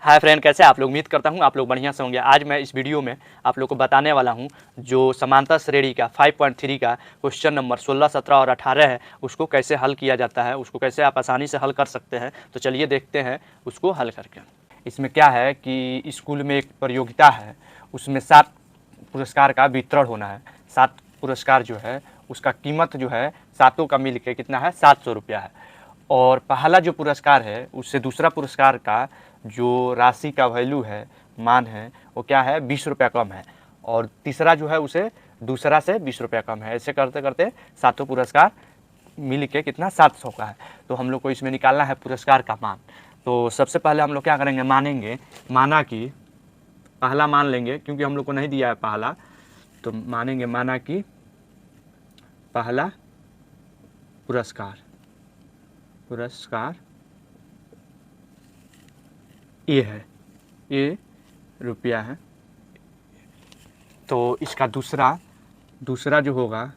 Hi friend, कैसे आप लोग? उम्मीद करता हूँ आप लोग बढ़िया से होंगे। आज मैं इस वीडियो में आप लोग को बताने वाला हूँ जो समांतर श्रेणी का 5.3 का क्वेश्चन नंबर 16, 17 और 18 है, उसको कैसे हल किया जाता है, उसको कैसे आप आसानी से हल कर सकते हैं। तो चलिए देखते हैं उसको हल करके। इसमें क्या है कि स्कूल में एक प्रतियोगिता है, उसमें 7 पुरस्कार का वितरण होना है। 7 पुरस्कार जो है उसका कीमत जो है सातों का मिल के कितना है, 700 रुपया है। और पहला जो पुरस्कार है उससे दूसरा पुरस्कार का जो राशि का वैल्यू है, मान है, वो क्या है, 20 रुपया कम है। और तीसरा जो है उसे दूसरा से 20 रुपया कम है। ऐसे करते करते सातों पुरस्कार मिल के कितना, 700 का है। तो हम लोग को इसमें निकालना है पुरस्कार का मान। तो सबसे पहले हम लोग क्या करेंगे, मानेंगे, माना कि पहला मान लेंगे, क्योंकि हम लोग को नहीं दिया है पहला, तो मानेंगे माना कि पहला पुरस्कार ये है, ये रुपया है। तो इसका दूसरा जो होगा,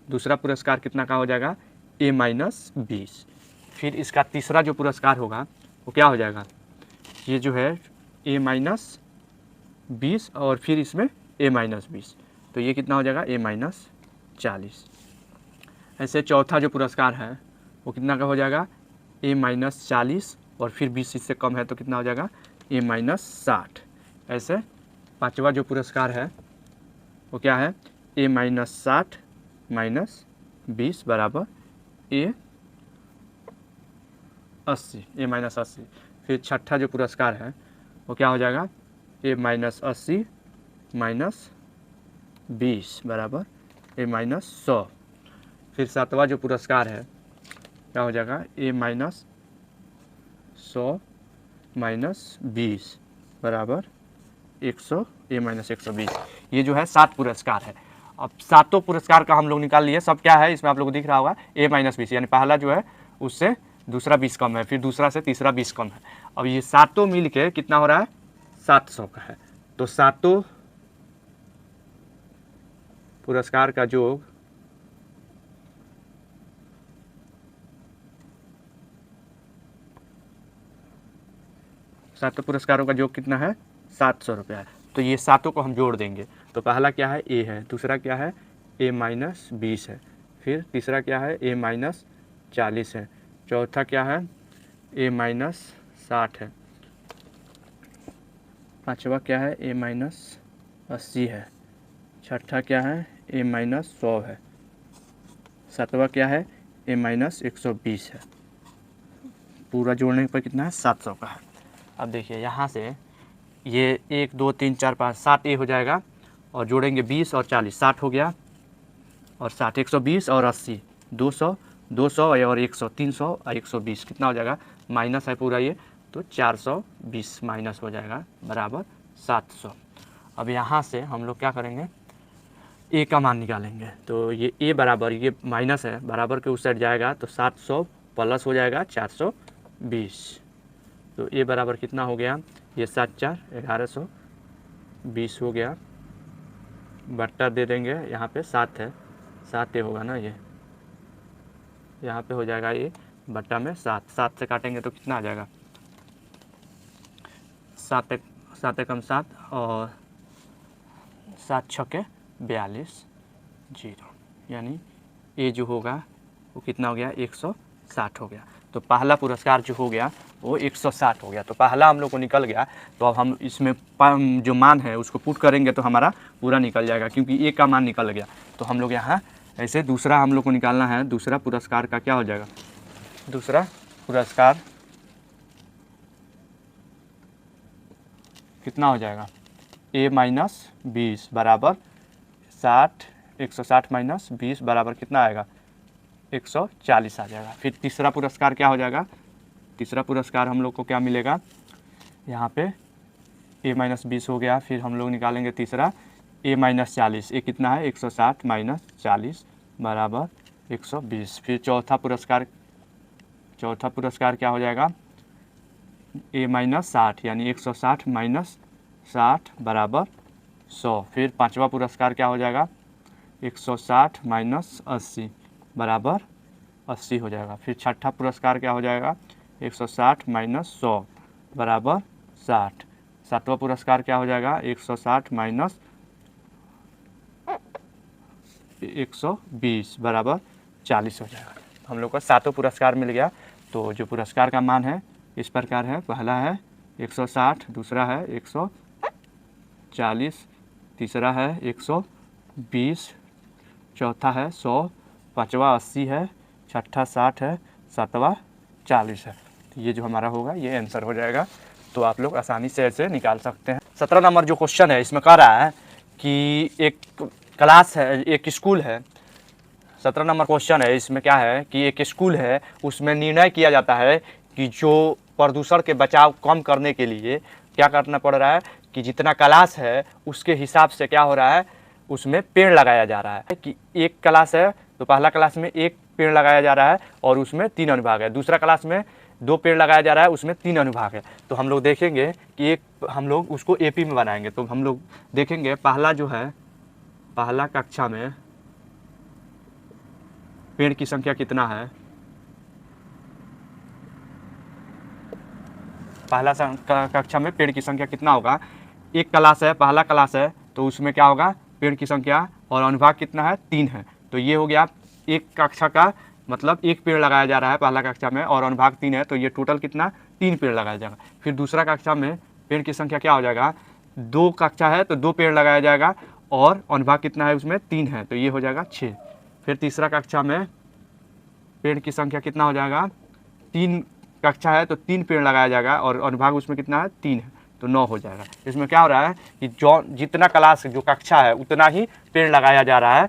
दूसरा पुरस्कार कितना का हो जाएगा, A-20। फिर इसका तीसरा जो पुरस्कार होगा वो क्या हो जाएगा, ये जो है A-20 और फिर इसमें A-20, तो ये कितना हो जाएगा, A-40। ऐसे चौथा जो पुरस्कार है वो कितना का हो जाएगा, A-40 और फिर 20 इससे कम है तो कितना हो जाएगा, A-60। ऐसे पांचवा जो पुरस्कार है वो क्या है, A-60 माइनस 20 बराबर A-80। फिर छठा जो पुरस्कार है वो क्या हो जाएगा, A-80 माइनस 20 बराबर A-100। फिर सातवां जो पुरस्कार है क्या हो जाएगा, A-100 माइनस 20 बराबर 100, A-120। ये जो है 7 पुरस्कार है। अब सातों पुरस्कार का हम लोग निकाल लिए। सब क्या है इसमें आप लोग को दिख रहा होगा, A-20, यानी पहला जो है उससे दूसरा 20 कम है, फिर दूसरा से तीसरा 20 कम है। अब ये सातों मिल के कितना हो रहा है, 700 का है। तो सातों पुरस्कार का योग सातों पुरस्कारों का योग कितना है, 700 रुपया है। तो ये सातों को हम जोड़ देंगे। तो पहला क्या है, A है, दूसरा क्या है, A-20 है, फिर तीसरा क्या है, A-40 है, चौथा क्या है, A-60 है, पांचवा क्या है, A-80 है, छठा क्या है, A-100 है, सातवां क्या है, A-120 है। पूरा जोड़ने पर कितना है, 700 का है। अब देखिए यहाँ से ये 1 2 3 4 5 7 ए हो जाएगा, और जोड़ेंगे 20 और 40, 60 हो गया, और 60, 120 और 80, 200, 200 और 100, 300 और 120, कितना हो जाएगा, माइनस है पूरा ये, तो 420 माइनस हो जाएगा बराबर 700। अब यहाँ से हम लोग क्या करेंगे, ए का मान निकालेंगे। तो ये ए बराबर, ये माइनस है, बराबर के उस साइड जाएगा तो 700 प्लस हो जाएगा 420। तो ए बराबर कितना हो गया, ये 7 4 1120 हो गया, बट्टा दे देंगे, यहाँ पे 7 है, 7 ए होगा ना, ये यहाँ पे हो जाएगा ये बट्टा में 7, 7 से काटेंगे तो कितना आ जाएगा, 7 एकम 7 और 7 छक्के 42 जीरो, यानी ए जो होगा वो कितना हो गया, 160 हो गया। तो पहला पुरस्कार जो हो गया वो 160 हो गया। तो पहला हम लोग को निकल गया। तो अब हम इसमें जो मान है उसको पुट करेंगे तो हमारा पूरा निकल जाएगा, क्योंकि ए का मान निकल गया। तो हम लोग यहाँ ऐसे दूसरा हम लोग को निकालना है। दूसरा पुरस्कार का क्या हो जाएगा, दूसरा पुरस्कार कितना हो जाएगा, A-20 बराबर 60, 160 माइनस 20 बराबर कितना आएगा, 140 आ जाएगा। फिर तीसरा पुरस्कार क्या हो जाएगा, तीसरा पुरस्कार हम लोग को क्या मिलेगा, यहाँ पे A-20 हो गया। फिर हम लोग निकालेंगे तीसरा A-40, ये कितना है, 160 माइनस 40 बराबर 120। फिर चौथा पुरस्कार क्या हो जाएगा, A-60, यानी 160 माइनस 60 बराबर 100। फिर पांचवा पुरस्कार क्या हो जाएगा, 160 माइनस 80 बराबर 80 हो जाएगा। फिर छठा पुरस्कार क्या हो जाएगा, 160 माइनस 100 बराबर 160। सातवां पुरस्कार क्या हो जाएगा, 160 माइनस 120 बराबर 40 हो जाएगा। हम लोग को सातों पुरस्कार मिल गया। तो जो पुरस्कार का मान है इस प्रकार है, पहला है 160, दूसरा है 140, तीसरा है 120, चौथा है 100, पाँचवा 80 है, छठा 60 है, सातवां 40 है। तो ये जो हमारा होगा ये आंसर हो जाएगा। तो आप लोग आसानी से ऐसे निकाल सकते हैं। 17 नंबर जो क्वेश्चन है इसमें कह रहा है कि एक क्लास है, एक स्कूल है। 17 नंबर क्वेश्चन है, इसमें क्या है कि एक स्कूल है, उसमें निर्णय किया जाता है कि जो प्रदूषण के बचाव कम करने के लिए क्या करना पड़ रहा है कि जितना क्लास है उसके हिसाब से क्या हो रहा है, उसमें पेड़ लगाया जा रहा है। कि एक क्लास है तो पहला क्लास में एक पेड़ लगाया जा रहा है और उसमें 3 अनुभाग है, दूसरा क्लास में 2 पेड़ लगाया जा रहा है, उसमें 3 अनुभाग है। तो हम लोग देखेंगे कि एक हम लोग उसको एपी में बनाएंगे। तो हम लोग देखेंगे पहला जो है, पहला कक्षा में पेड़ की संख्या कितना है, पहला कक्षा में पेड़ की संख्या कितना होगा। एक क्लास है, पहला क्लास है तो उसमें क्या होगा, पेड़ की संख्या और अनुभाग कितना है, 3 है। तो ये हो गया एक कक्षा का मतलब एक पेड़ लगाया जा रहा है पहला कक्षा में और अनुभाग 3 है, तो ये टोटल कितना, 3 पेड़ लगाया जाएगा। फिर दूसरा कक्षा में पेड़ की संख्या क्या हो जाएगा, 2 कक्षा है तो 2 पेड़ लगाया जाएगा और अनुभाग कितना है उसमें 3 है, तो ये हो जाएगा 6। फिर तीसरा कक्षा में पेड़ की संख्या कितना हो जाएगा, 3 कक्षा है तो 3 पेड़ लगाया जाएगा और अनुभाग उसमें कितना है, 3 है, तो 9 हो जाएगा। इसमें क्या हो रहा है कि जो जितना क्लास जो कक्षा है उतना ही पेड़ लगाया जा रहा है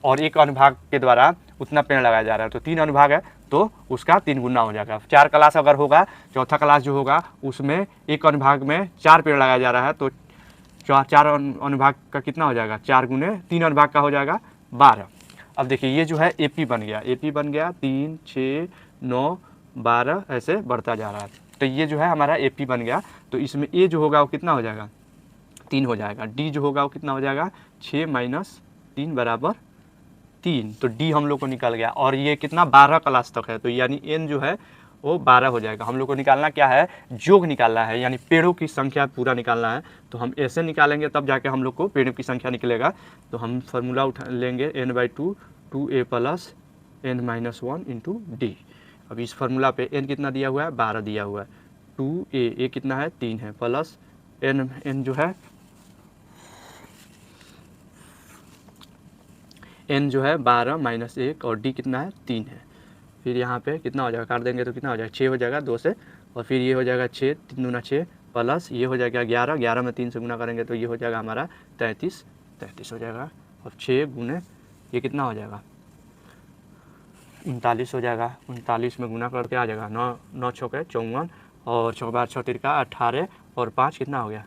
और एक अनुभाग के द्वारा उतना पेड़ लगाया जा रहा है। तो 3 अनुभाग है तो उसका 3 गुना हो जाएगा। 4 क्लास अगर होगा, चौथा क्लास जो होगा उसमें एक अनुभाग में 4 पेड़ लगाया जा रहा है, तो 4 अनुभाग का कितना हो जाएगा, 4 गुने 3 अनुभाग का हो जाएगा 12। अब देखिए ये जो है एपी बन गया, एपी बन गया 3, 6, 9, 12 ऐसे बढ़ता जा रहा है। तो ये जो है हमारा एपी बन गया। तो इसमें ए जो होगा वो कितना हो जाएगा, 3 हो जाएगा। डी जो होगा वो कितना हो जाएगा, 6 माइनस 3 बराबर 3। तो डी हम लोग को निकल गया और ये कितना 12 क्लास तक है, तो यानी एन जो है वो 12 हो जाएगा। हम लोग को निकालना क्या है, योग निकालना है, यानी पेड़ों की संख्या पूरा निकालना है। तो हम ऐसे निकालेंगे तब जाके हम लोग को पेड़ों की संख्या निकलेगा। तो हम फार्मूला उठा लेंगे n/2 2a plus n-1 into D. अब इस फार्मूला पे n कितना दिया हुआ है, 12 दिया हुआ है, 2a कितना है, 3 है, प्लस n जो है n जो है 12 माइनस 1 और d कितना है, 3 है। फिर यहाँ पे कितना हो जाएगा, काट देंगे तो कितना हो जाएगा, 6 हो जाएगा 2 से, और फिर ये हो जाएगा 6, 3 दूना 6, प्लस ये हो जाएगा 11, 11 में 3 से गुना करेंगे तो ये हो जाएगा हमारा 33, 33 हो जाएगा। और 6 गुने ये कितना हो जाएगा, 39 हो जाएगा। 39 में गुना करके आ जाएगा 9, 9 छक्के 54 और 6 बार 6 तिरका 18 और 5 कितना हो गया,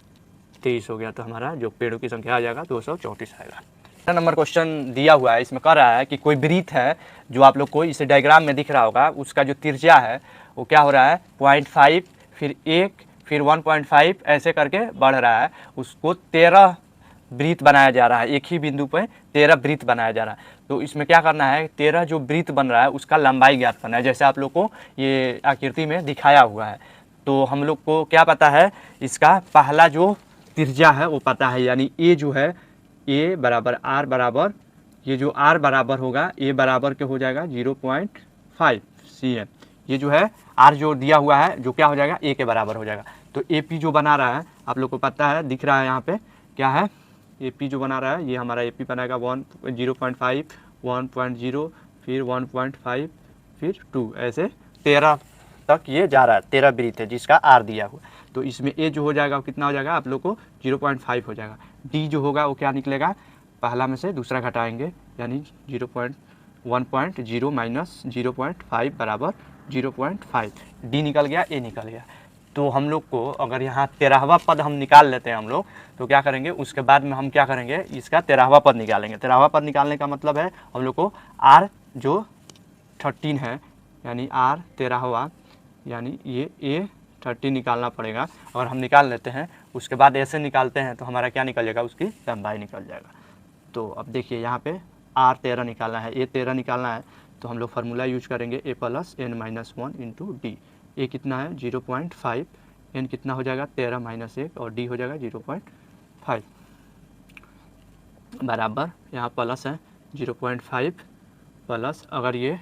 23 हो गया। तो हमारा जो पेड़ों की संख्या आ जाएगा 234 आएगा। नंबर क्वेश्चन दिया हुआ है, इसमें कह रहा है कि कोई वृत्त है जो आप लोग को इसे डायग्राम में दिख रहा होगा, उसका जो त्रिज्या है वो क्या हो रहा है 0.5, फिर 1, फिर 1.5 ऐसे करके बढ़ रहा है। उसको 13 वृत्त बनाया जा रहा है, एक ही बिंदु पर 13 वृत्त बनाया जा रहा है। तो इसमें क्या करना है, 13 जो वृत्त बन रहा है उसका लंबाई ज्ञात करना है, जैसे आप लोग को ये आकृति में दिखाया हुआ है। तो हम लोग को क्या पता है, इसका पहला जो त्रिज्या है वो पता है, यानी ए जो है ए बराबर आर बराबर, ये जो आर बराबर होगा ए बराबर के हो जाएगा 0.5 cm। ये जो है आर जो दिया हुआ है जो क्या हो जाएगा ए के बराबर हो जाएगा। तो ए पी जो बना रहा है आप लोग को पता है, दिख रहा है यहाँ पे क्या है, ए पी जो बना रहा है ये हमारा ए पी बनाएगा 0.5, 1.0, फिर 1.5, फिर 2, ऐसे 13 तक ये जा रहा है। 13 वृत्त है जिसका आर दिया हुआ। तो इसमें ए जो हो जाएगा वो कितना हो जाएगा, आप लोग को 0.5 हो जाएगा। डी जो होगा वो क्या निकलेगा, पहला में से दूसरा घटाएंगे, यानी 1.0 माइनस 0.5 बराबर 0.5। डी निकल गया, ए निकल गया। तो हम लोग को अगर यहाँ 13वां पद हम निकाल लेते हैं हम लोग, तो क्या करेंगे उसके बाद में हम क्या करेंगे, इसका 13वां पद निकालेंगे। 13वां पद निकालने का मतलब है हम लोग को आर जो 13 है, यानी आर 13वां, यानी ये ए 30 निकालना पड़ेगा। और हम निकाल लेते हैं, उसके बाद ऐसे निकालते हैं तो हमारा क्या निकल जाएगा, उसकी लंबाई निकल जाएगा। तो अब देखिए यहाँ पे आर 13 निकालना है, ए 13 निकालना है, तो हम लोग फार्मूला यूज करेंगे ए प्लस n-1 इंटू डी। ए कितना है 0.5, n कितना हो जाएगा 13 माइनस 1 और d हो जाएगा 0.5 बराबर यहाँ प्लस है 0.5 प्लस अगर ये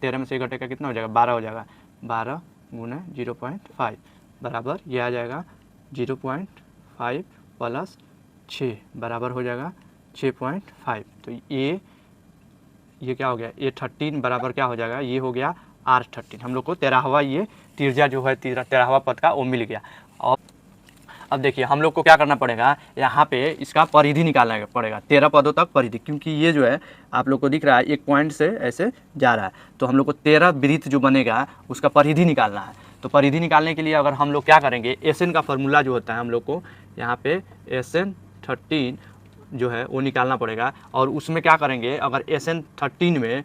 13 में से घटेगा कितना हो जाएगा 12 हो जाएगा 12 गुना 0.5 बराबर ये आ जाएगा 0.5 प्लस 6 बराबर हो जाएगा 6.5। तो ये क्या हो गया A13 बराबर क्या हो जाएगा ये हो गया R13। हम लोग को 13वां ये त्रिज्या जो है 13वां पद का वो मिल गया। और अब देखिए हम लोग को क्या करना पड़ेगा यहाँ पे इसका परिधि निकालना पड़ेगा 13 पदों तक परिधि, क्योंकि ये जो है आप लोग को दिख रहा है एक पॉइंट से ऐसे जा रहा है, तो हम लोग को 13 वृत्त जो बनेगा उसका परिधि निकालना है। तो परिधि निकालने के लिए अगर हम लोग क्या करेंगे SN का फॉर्मूला जो होता है हम लोग को यहाँ पे SN13 जो है वो निकालना पड़ेगा। और उसमें क्या करेंगे अगर SN13 में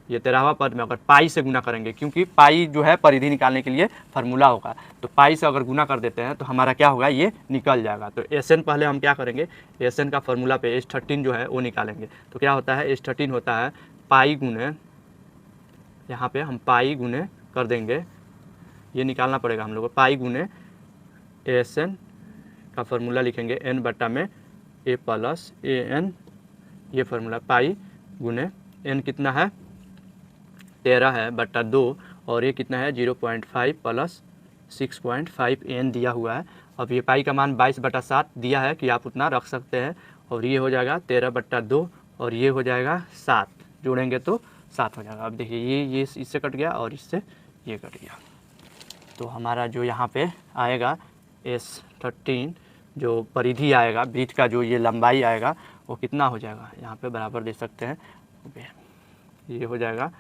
ये 13वां पद में अगर पाई से गुना करेंगे, क्योंकि पाई जो है परिधि निकालने के लिए फार्मूला होगा, तो पाई से अगर गुना कर देते हैं तो हमारा क्या होगा ये निकल जाएगा। तो SN पहले हम क्या करेंगे SN का फार्मूला पे S13 जो है वो निकालेंगे। तो क्या होता है S13 होता है पाई गुने, यहाँ पे हम पाई गुने कर देंगे, ये निकालना पड़ेगा हम लोग को, पाई गुने SN का फार्मूला लिखेंगे n बट्टा में A प्लस AN, ये फार्मूला पाई गुने n कितना है 13 है बट्टा 2 और ये कितना है 0.5 प्लस 6.5 n दिया हुआ है। अब ये पाई का मान 22/7 दिया है कि आप उतना रख सकते हैं। और ये हो जाएगा 13/2 और ये हो जाएगा 7, जोड़ेंगे तो 7 हो जाएगा। अब देखिए ये इससे कट गया और इससे ये कट गया, तो हमारा जो यहाँ पे आएगा S13 जो परिधि आएगा वृत्त का जो ये लंबाई आएगा वो कितना हो जाएगा यहाँ पे बराबर दे सकते हैं, ये हो जाएगा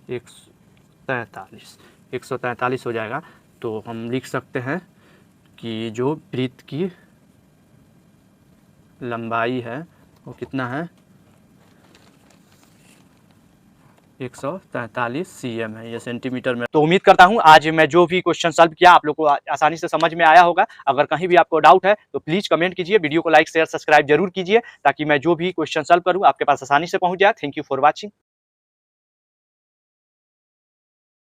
143 हो जाएगा। तो हम लिख सकते हैं कि जो वृत्त की लंबाई है वो कितना है 143 cm है, ये सेंटीमीटर में। तो उम्मीद करता हूँ आज मैं जो भी क्वेश्चन सॉल्व किया आप लोग को आसानी से समझ में आया होगा। अगर कहीं भी आपको डाउट है तो प्लीज कमेंट कीजिए, वीडियो को लाइक शेयर सब्सक्राइब जरूर कीजिए ताकि मैं जो भी क्वेश्चन सॉल्व करूँ आपके पास आसानी से पहुँच जाए। Thank you for watching.